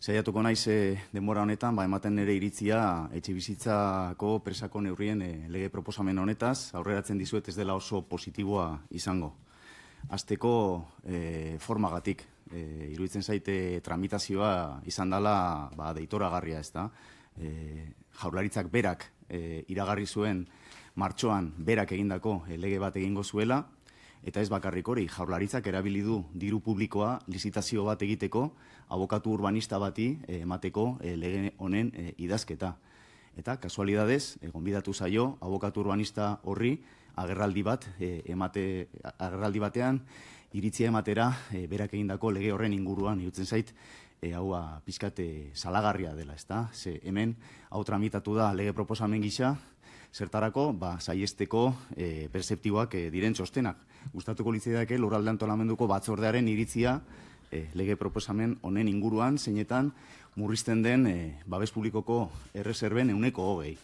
Saiatuko naiz denbora honetan, ematen nire iritzia etxebizitzako presako neurrien lege proposamen honetaz, aurreratzen dizuet ez dela oso positiboa izango. Hasteko formagatik, iruditzen zaite tramitazioa izan dela deitoragarria, ez da. Jaurlaritzak berak iragarri zuen martxoan berak egindako lege bat egingo zuela, eta ez bakarrik hori, Jaurlaritzak erabili du diru publikoa lizitazio bat egiteko, abokatu urbanista bati emateko lege honen idazketa. Eta kasualidadez, gonbidatu zaio, abokatu urbanista horri agerraldi batean iritzia ematera berak egindako lege horren inguruan, irutzen zait, hau pixkat salagarria dela, ezta? Ze hemen hau tramitatu da lege proposamen gisa, zertarako saiesteko perceptiboak diren txostenak. Gustatuko litzaidake lurralde antolamenduko batzordearen iritzia lege proposamen honen inguruan, zeinetan murrizten den babes publikoko erreserben 120%.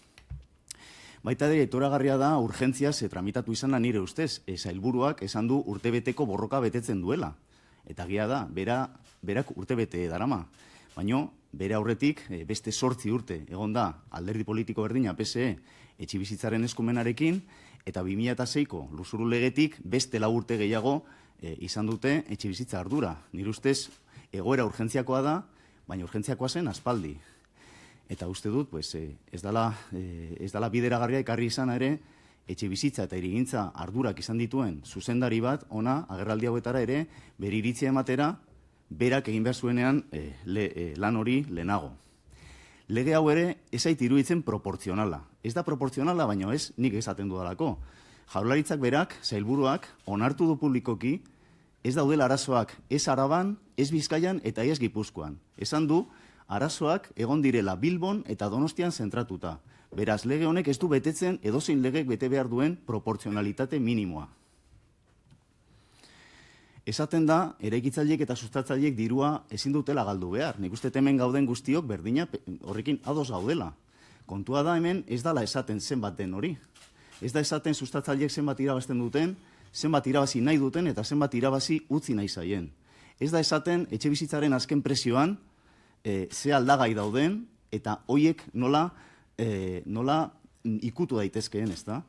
Baita ere, etoragarria da urgentziaz tramitatu izan da nire ustez, sailburuak esan du urtebeteko borroka betetzen duela. Eta gia da, berak urtebete darama. Baina, bere aurretik beste 8 urte egon da alderdi politiko berdina PSE etxebizitzaren eskumenarekin, eta 2006ko lurzoru legetik beste 4 urte gehiago izan dute etxebizitza ardura. Nire ustez, egoera urgentziakoa da, baina urgentziakoa zen aspaldi. Eta uste dut, ez dela bideragarria ekarri izan ere, etxebizitza eta hirigintza ardurak izan dituen zuzendari bat, ona agerraldi hauetara ere, bere iritzia ematera, berak egin behar zuenean lan hori lehenago. Lege hau ere, ez zait iruditzen proportzionala. Ez da proportzionala, baina ez nik esaten dudalako. Jaurlaritzak berak, sailburuak, onartu du publikoki, ez daudela arazoak ez Araban, ez Bizkaian eta ez Gipuzkoan. Esan du, arazoak egon direla Bilbon eta Donostian zentratuta. Beraz, lege honek ez du betetzen edozein legek bete behar duen proportzionalitate minimoa. Esaten da, eraikitzaileek eta sustatzaileek dirua ezin dutela galdu behar. Nik uste hemen gauden guztiok berdina horrekin ados gaudela. Kontua da hemen ez dala esaten zenbat den hori. Ez da esaten sustatzaileek zenbat irabazten duten, zenbat irabazi nahi duten eta zenbat irabazi utzi nahi zaien. Ez da esaten etxebizitzaren azken presioan ze aldagai dauden eta hoiek nola ikutu daitezkeen, ez da?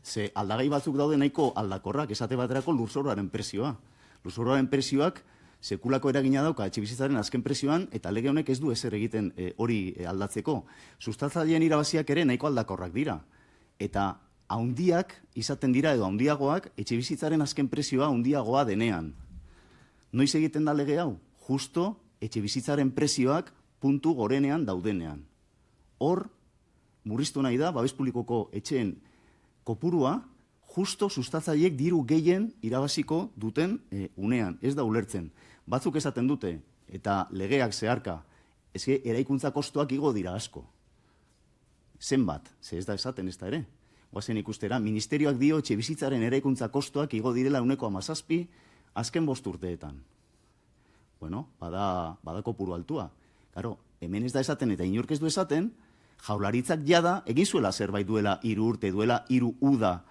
Ze aldagai batzuk daude nahiko aldakorrak, esate baterako lurzoruaren presioa. Lurzoruaren presioak sekulako eragina dauka etxebizitzaren azken presioan, eta lege honek ez du ezer egiten hori aldatzeko. Sustatzaileen irabaziak ere nahiko aldakorrak dira. Eta haundiak izaten dira edo haundiagoak etxebizitzaren azken presioa haundiagoa denean. Noiz egiten da lege hau? Justo etxebizitzaren presioak puntu gorenean daudenean. Hor, murriztu nahi da, babes publikoko etxeen kopurua, justo sustatzaileek diru gehien irabaziko duten unean, ez da ulertzen. Batzuk esaten dute, eta legeak zeharka, eraikuntza kostoak igo dira asko. Zenbat, ze ez da esaten ez da ere. Goazen ikustera, ministerioak dio etxebizitzaren eraikuntza kostoak igo direla 17%, azken 5 urteetan. Bueno, bada kopuru altua. Karo, hemen ez da esaten eta inork ez du esaten, Jaurlaritzak jada egin zuela zerbait duela 3 urte, duela 3 uda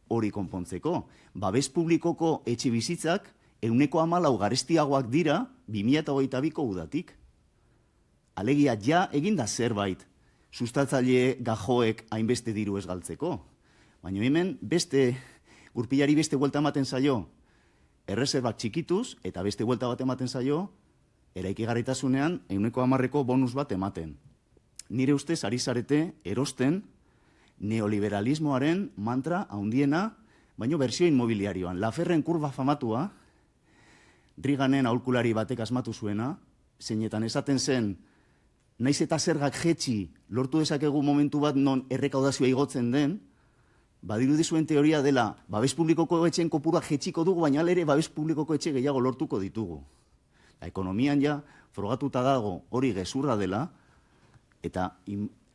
hori konpontzeko. Babes publikoko etxebizitzak 14% garestiagoak dira 2022ko udatik. Alegia ja eginda zerbait sustatzaile gajoek hainbeste diru ez galtzeko. Baina hemen gurpilari beste buelta ematen zaio erreserbak txikituz eta beste buelta bat ematen zaio eraikigarritasunean 10%ko bonus bat ematen. Nire ustez ari zarete erosten neoliberalismoaren mantra handiena, baino bersio inmobiliarioan. Laferren kurba famatua, Reaganen aholkulari batek asmatu zuena, zeinetan esaten zen, naiz eta zergak jetxi lortu dezakegu momentu bat non errekaudazioa igotzen den, badirudi zuen teoria dela, babes publikoko etxeen kopura jetxiko dugu, baina ere babes publikoko etxe gehiago lortuko ditugu. Ekonomian ja, frogatuta dago hori gezurra dela, eta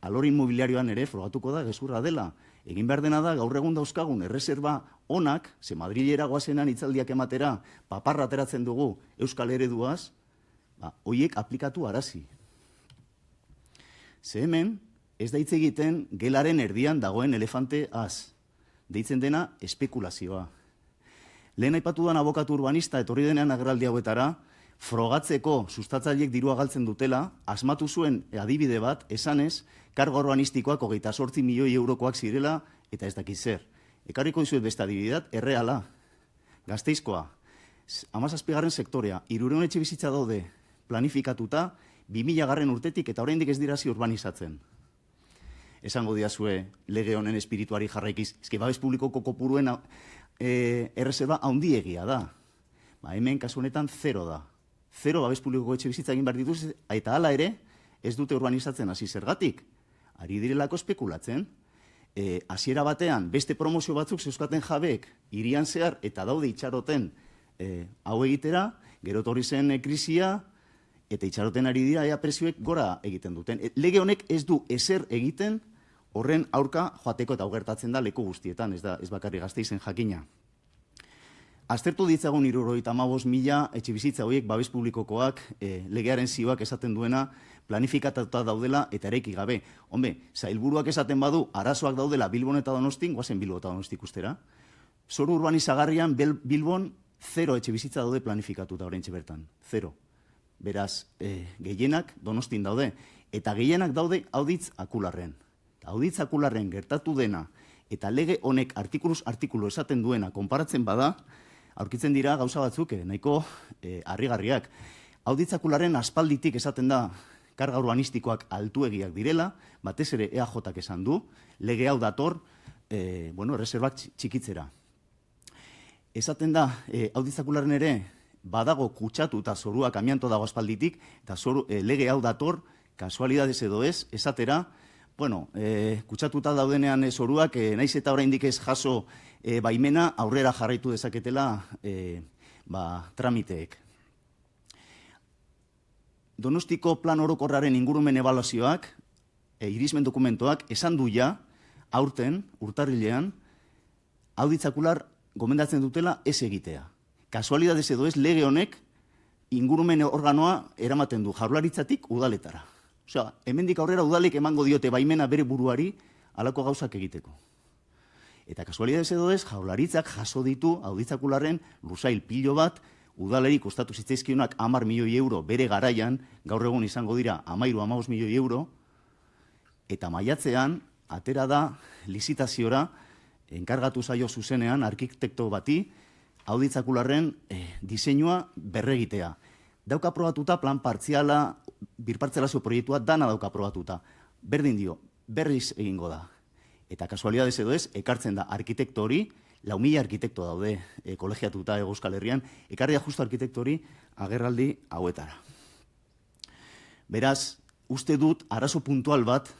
alor inmobiliarioan ere frogatuko da gezurra dela. Egin behar dena da, gaur egun dauzkagun erreserba onak, ze Madrilera goazenan hitzaldiak ematera, paparra ateratzen dugu euskal ereduaz, horiek aplikatu arazi. Ze hemen, ez da hitz egiten gelaren erdian dagoen elefante az. Deitzen dena espekulazioa. Lehen aipatu duan abokatu urbanista etorri denean agerraldi hauetara, frogatzeko sustatzaileek dirua galtzen dutela, asmatu zuen adibide bat, esanez, karga urbanistikoak 28 milioi eurokoak zirela, eta ez dakit zer. Ekarriko dizuet beste adibideat, erreala, Gasteizkoa, 17. sektorea, 300 etxebizitza daude planifikatuta, 2000 urtetik eta oraindik ez dira urbanizatzen. Esango diazue lege honen espirituari jarraikiz, eske babes publikoko kopuruen erreserba handiegia da. Hemen kasu honetan 0 da. 0 babes publikoko etxebizitza egin behar dituz, eta hala ere, ez dute urbanizatzen hasi zergatik. Ari direlako espekulatzen. Hasiera batean, beste promozio batzuk zeuskaten jabeek hirian zehar eta daude itxaroten hau egitera, gero etorri zen krisia, eta itxaroten ari dira ea prezioek gora egiten duten. Lege honek ez du ezer egiten horren aurka joateko eta gertatzen da leku guztietan, ez bakarrik Gasteizen jakina. Aztertu ditzagun 75.000 etxebizitza horiek babes publikokoak legearen zioak esaten duena planifikatuta daudela eta eraiki gabe. Hombre, sailburuak esaten badu arazoak daudela Bilbon eta Donostin, guazen Bilbo eta Donosti ikustera. Zoru urbanizagarrian Bilbon 0 etxebizitza daude planifikatuta oraintxe bertan. 0. Beraz, gehienak Donostin daude. Eta gehienak daude Auditz Akularren. Auditz Akularren gertatu dena eta lege honek artikuluz artikulu esaten duena konparatzen bada, aurkitzen dira gauza batzuk nahiko harrigarriak. Auditz Akularren aspalditik esaten da karga urbanistikoak altuegiak direla, batez ere EAJak esan du, lege hau dator, erreserbak txikitzera. Esaten da, Auditz Akularren ere, badago kutsatu eta zoruak amianto dago aspalditik, eta lege hau dator, kasualidades edo ez, esatera, kutsatuta daudenean zoruak, naiz eta oraindik ez jaso baimena aurrera jarraitu dezaketela tramiteek. Donostiko plan orokorraren ingurumen ebaluazioak, irismen dokumentoak, esan du ja, aurten, urtarrilean, Auditz Akular gomendatzen dutela ez egitea. Kasualidades edo ez lege honek ingurumen organoa eramaten du Jaurlaritzatik udaletara. Osea, hemendik aurrera udalek emango diote baimena bere buruari halako gauzak egiteko. Eta kasualidades edo ez, Jaurlaritzak jaso ditu Auditz Akularren luzail pilo bat, udaleri kostatu zitzaizkionak 10 milioi euro bere garaian, gaur egun izango dira 13-15 milioi euro, eta maiatzean, atera da, lizitaziora, enkargatu zaio zuzenean, arkitekto bati, Auditz Akularren diseinua berregitea. Dauka aprobatuta plan partziala, birpartzelazio proiektua dana dauka aprobatuta. Berdin dio, berriz egingo da. Eta kasualidades edo ez, ekartzen da arkitekto hori, 4.000 arkitekto daude kolegiatuta Euskal Herrian, ekarria justu arkitekto hori agerraldi hauetara. Beraz, uste dut, arazo puntual bat,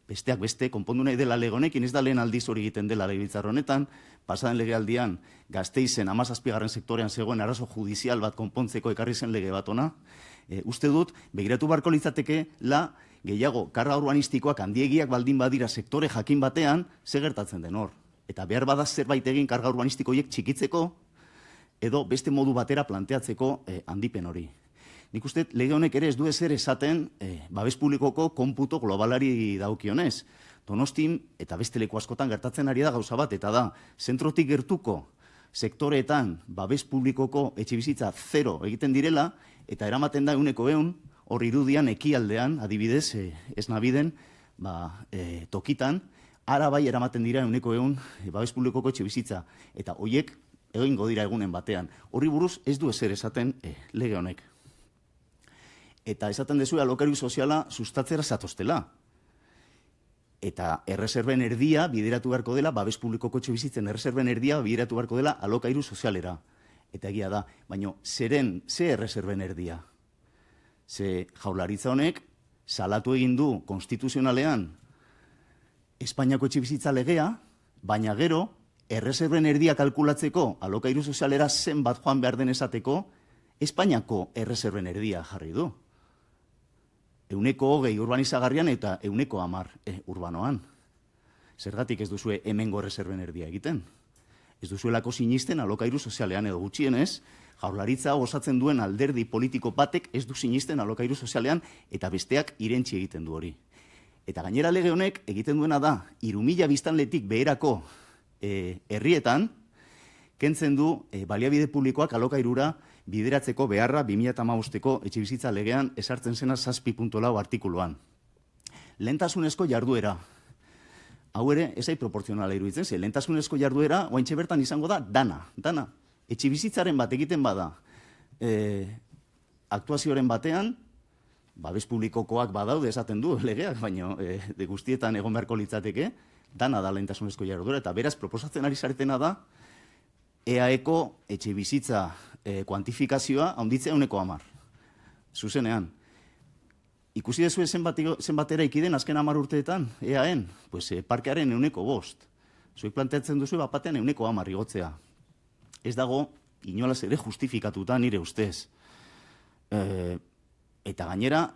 besteak beste, konpondu nahi dela lege honekin, ez da lehen aldiz hori egiten dela legebiltzar honetan, pasaden legealdian Gasteizen 17. sektorean zegoen arazo judizial bat konpontzeko ekarri zen lege bat ona. Uste dut, begiratu barko litzateke gehiago, karga urbanistikoak handiegiak baldin badira sektore jakin batean, ze gertatzen den hor. Eta behar bada zerbait egin karga urbanistikoiek txikitzeko, edo beste modu batera planteatzeko handipen hori. Nik uste, lege honek ere ez du ezer esaten babes publikoko konputo globalari daukionez. Donostin eta beste leku askotan gertatzen ari da gauza bat, eta da, zentrotik gertuko sektoreetan babes publikoko etxebizitza 0 egiten direla, eta eramaten da 100%, hor irudian ekialdean, adibidez, ez nabiden, tokitan, ara bai eramaten dira 100% babes publikoko etxebizitza, eta hoiek egingo dira egunen batean. Horri buruz ez du ezer esaten lege honek. Eta esaten dezu alokairu soziala sustatzera zatoztela. Eta erreserben erdia bideratu beharko dela, babes publikoko etxebizitzen erreserben erdia bideratu beharko dela alokairu sozialera. Eta egia da, baina ze erreserben erdia? Ze Jaurlaritza honek salatu egin du konstituzionalean Espainiako etxebizitza legea, baina gero erreserben erdia kalkulatzeko alokairu sozialera zenbat joan behar den esateko Espainiako erreserben erdia jarri du. 120 urbanizagarrian eta 110 urbanoan. Zergatik ez duzue hemengo erreserben erdia egiten? Ez duzuelako sinisten alokairu sozialean edo gutxienez, Jaurlaritza osatzen duen alderdi politiko batek ez du sinisten alokairu sozialean eta besteak irentsi egiten du hori. Eta gainera lege honek egiten duena da 3.000 biztanletik beherako herrietan, kentzen du baliabide publikoak alokairura bideratzeko beharra 2015ko etxebizitza legean esartzen zena 7.4 artikuluan. Lehentasunezko jarduera. Hau ere, ezai proporzionala iruditzen, ze lehentasunezko jarduera, oaintxe bertan izango da, dana. Etxebizitzaren bat egiten bada, aktuazioaren batean, babes publikokoak badaude esaten du legeak, baina guztietan egon beharko litzateke, dana da lehentasunezko jarduera, eta beraz proposatzen ari zaretena da, EAEko etxebizitza kuantifikazioa handitzea 110. Zuzenean. Ikusi dezue zenbatera ikiden azken 10 urteetan, EAEn, pues parkearen 105. Zuek planteatzen duzu bapatean 110 igotzea. Ez dago inolaz ere justifikatuta nire ustez. Eta gainera,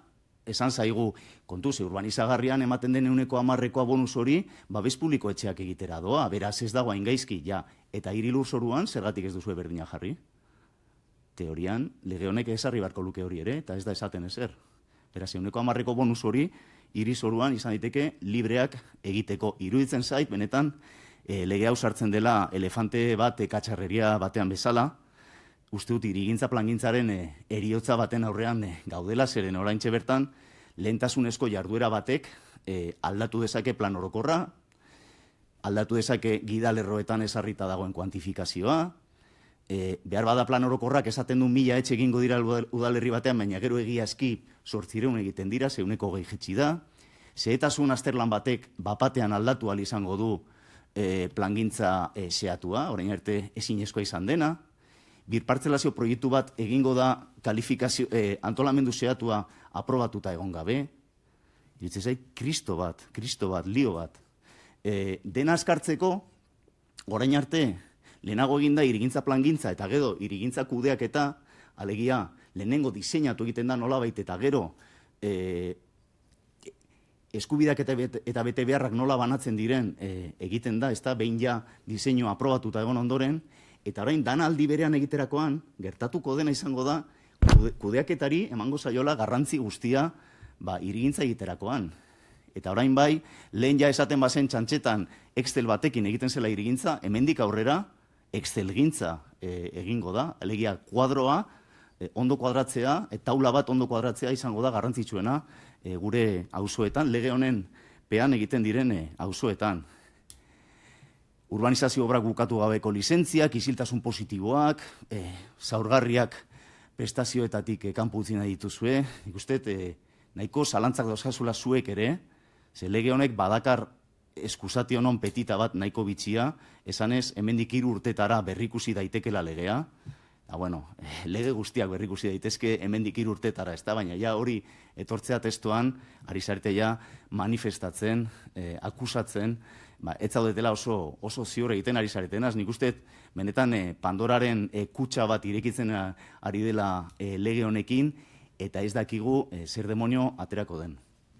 esan zaigu, kontuz, urbanizagarrian ematen den 110koa bonus hori, babes publiko etxeak egitera doa, beraz ez dago hain gaizki, ja. Eta hiri lurzoruan, zergatik ez duzu berdina jarri? Teorian, lege honek ezarri beharko luke hori ere, eta ez da esaten ezer. Beraz, 110ko bonus hori, hiri zoruan izan daiteke libreak egiteko. Iruditzen zait, benetan, lege hau sartzen dela elefante bat katxarreria batean bezala, uste dut hirigintza plangintzaren eriotza baten aurrean gaudela, zeren oraintxe bertan lehentasunezko jarduera batek aldatu dezake plan orokorra, aldatu dezake gidalerroetan ezarrita dagoen kuantifikazioa, behar bada plan orokorrak esaten du 1000 etxe egingo dira udalerri batean, baina gero egiazki 800 egiten dira, 120 jetxi da, zehetasun azterlan batek bapatean aldatu ahal izango du plangintza zehatua, orain arte ezinezkoa izan dena, birpartzelazio proiektu bat egingo da antolamendu zehatua aprobatuta egon gabe, iruditzen zait, kristo bat, lio bat. Dena askartzeko, orain arte, lehenago eginda irigintza plangintza eta gero irigintza kudeak eta alegia lehenengo diseinatu egiten da nolabait eta gero eskubideak eta bete beharrak nola banatzen diren egiten da, ez da, behin ja diseinua aprobatuta egon ondoren, eta orain dana aldi berean egiterakoan, gertatuko dena izango da, kudeaketari emango zaiola garrantzi guztia irigintza egiterakoan. Eta orain bai, lehen ja esaten bazen txantxetan Excel batekin egiten zela irigintza, hemendik aurrera Excelgintza egingo da, alegia kuadroa, ondo kuadratzea, taula bat ondo kuadratzea izango da garrantzitsuena gure auzoetan, lege honen pean egiten diren auzoetan. Urbanizazio obrak bukatu gabeko lizentziak, isiltasun positiboak, zaurgarriak prestazioetatik kanpo utzi nahi dituzue, ikustet nahiko zalantzak dauzkazula zuek ere, ze lege honek badakar eskusatio non petita bat nahiko bitxia, esanez, hemendik 3 urtetara berrikusi daitekela legea, lege guztiak berrikusi daitezke hemendik 3 urtetara, ez da, baina ja hori etortzea testuan, ari zarete ja manifestatzen, akusatzen, ez zaudetela oso ziur egiten ari zaretenaz, nik uste, benetan Pandoraren kutxa bat irekitzen ari dela lege honekin, eta ez dakigu zer demonio aterako den.